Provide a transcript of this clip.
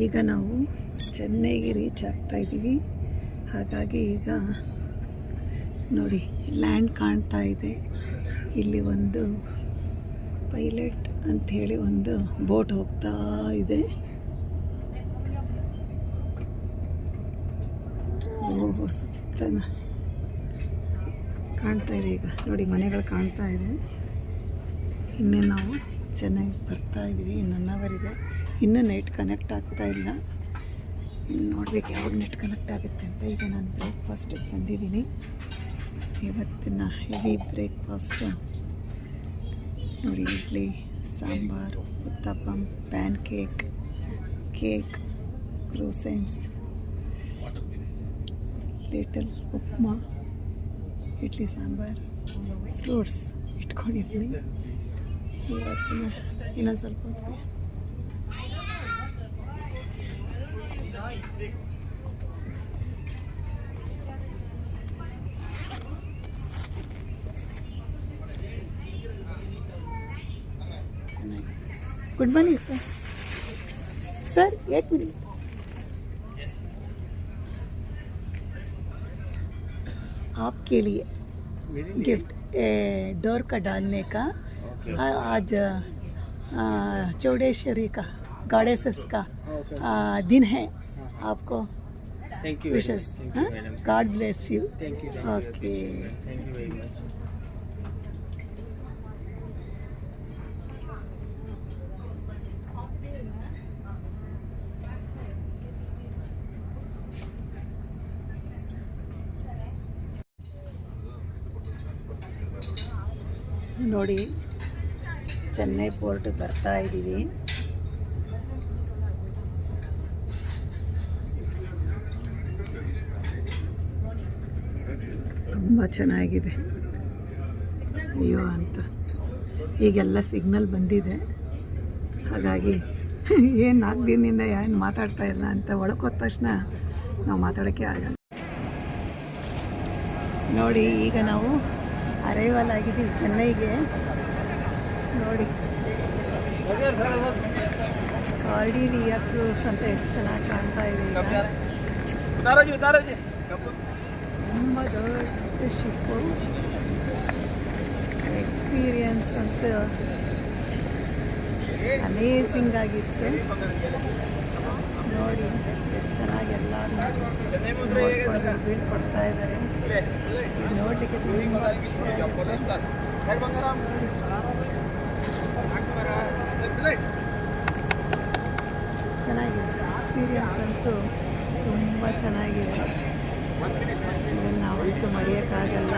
ಈಗ ನಾವು ಚೆನ್ನೈಗೆ ರೀಚ್ ಆಗ್ತಾ ಇದ್ದೀವಿ. ಹಾಗಾಗಿ ಈಗ ನೋಡಿ ಲ್ಯಾಂಡ್ ಕಾಣ್ತಾ ಇದೆ. ಇಲ್ಲಿ ಒಂದು ಪೈಲಟ್ ಅಂಥೇಳಿ ಒಂದು ಬೋಟ್ ಹೋಗ್ತಾ ಇದೆ. ಸುತ್ತನ ಕಾಣ್ತಾ ಇದೆ. ಈಗ ನೋಡಿ ಮನೆಗಳು ಕಾಣ್ತಾ ಇದೆ. ಇನ್ನೇ ನಾವು ಚೆನ್ನಾಗಿ ಬರ್ತಾ ಇದ್ದೀವಿ. ಇನ್ನು 1 ಅವರ್ ಇದೆ. ಇನ್ನೂ ನೆಟ್ ಕನೆಕ್ಟ್ ಆಗ್ತಾ ಇಲ್ಲ. ಇನ್ನು ನೋಡ್ಬೇಕು ಯಾವಾಗ ನೆಟ್ ಕನೆಕ್ಟ್ ಆಗುತ್ತೆ ಅಂತ. ಈಗ ನಾನು ಬ್ರೇಕ್ಫಾಸ್ಟಿಗೆ ಬಂದಿದ್ದೀನಿ. ಇವತ್ತಿನ ಹೆವಿ ಬ್ರೇಕ್ಫಾಸ್ಟು ನೋಡಿ, idli, sambar, uttapam, pancake, croissants, little upma, idli sambar, fruits ಇಟ್ಕೊಂಡಿದ್ದೀನಿ. ಇವತ್ತಿನ ಇನ್ನೊಂದು ಸ್ವಲ್ಪ ಹೊತ್ತು good morning sir. Sir 1 minute. आपके लिए गिफ्ट डोर का डालने का. आज चौड़ेश्वरी का गॉडेसेस का दिन है. आपको thank you wishes. God bless you. Thank you. Okay. Thank you very much. ನೋಡಿ ಚೆನ್ನೈ ಪೋರ್ಟ್ ಬರ್ತಾ ಇದ್ದೀವಿ. ತುಂಬ ಚೆನ್ನಾಗಿದೆ. ಅಯ್ಯೋ ಅಂತ ಈಗೆಲ್ಲ ಸಿಗ್ನಲ್ ಬಂದಿದೆ. ಹಾಗಾಗಿ ಏನು 4 ದಿನದಿಂದ ಏನು ಮಾತಾಡ್ತಾ ಇಲ್ಲ ಅಂತ ಒಳಕೋದ ತಕ್ಷಣ ನಾವು ಮಾತಾಡೋಕ್ಕೆ ಆಗಲ್ಲ. ನೋಡಿ ಈಗ ನಾವು ಅರೈವಲ್ ಆಗಿದ್ದೀವಿ ಚೆನ್ನೈಗೆ. ನೋಡಿ ಕಾರ್ಡಿಲಿಯಾ ಕ್ರೂಸ್ ಅಂತ ಎಷ್ಟು ಚೆನ್ನಾಗಿ ಕಾಣ್ತಾ ಇದೆ. ತುಂಬ ದೊಡ್ಡ ಶಿಪ್ಪು. ಎಕ್ಸ್ಪೀರಿಯನ್ಸ್ ಅಂತ ಅಮೇಝಿಂಗ್ ಆಗಿತ್ತು. ನೋಡಿ ಎಷ್ಟು ಚೆನ್ನಾಗಿ ಎಲ್ಲರೂ ನೋಡ್ಕೊಂಡು ಬೀಳ್ಕೊಡ್ತಾ ಇದ್ದಾರೆ. ನೋಡಲಿಕ್ಕೆ ತುಂಬ ಖುಷಿ ಆಗುತ್ತೆ. ಚೆನ್ನಾಗಿದೆ. ಎಕ್ಸ್ಪೀರಿಯನ್ಸ್ ಅಂತೂ ತುಂಬ ಚೆನ್ನಾಗಿದೆ. ಇದನ್ನು ನಾವಂತೂ ಮರೆಯೋಕ್ಕಾಗಲ್ಲ.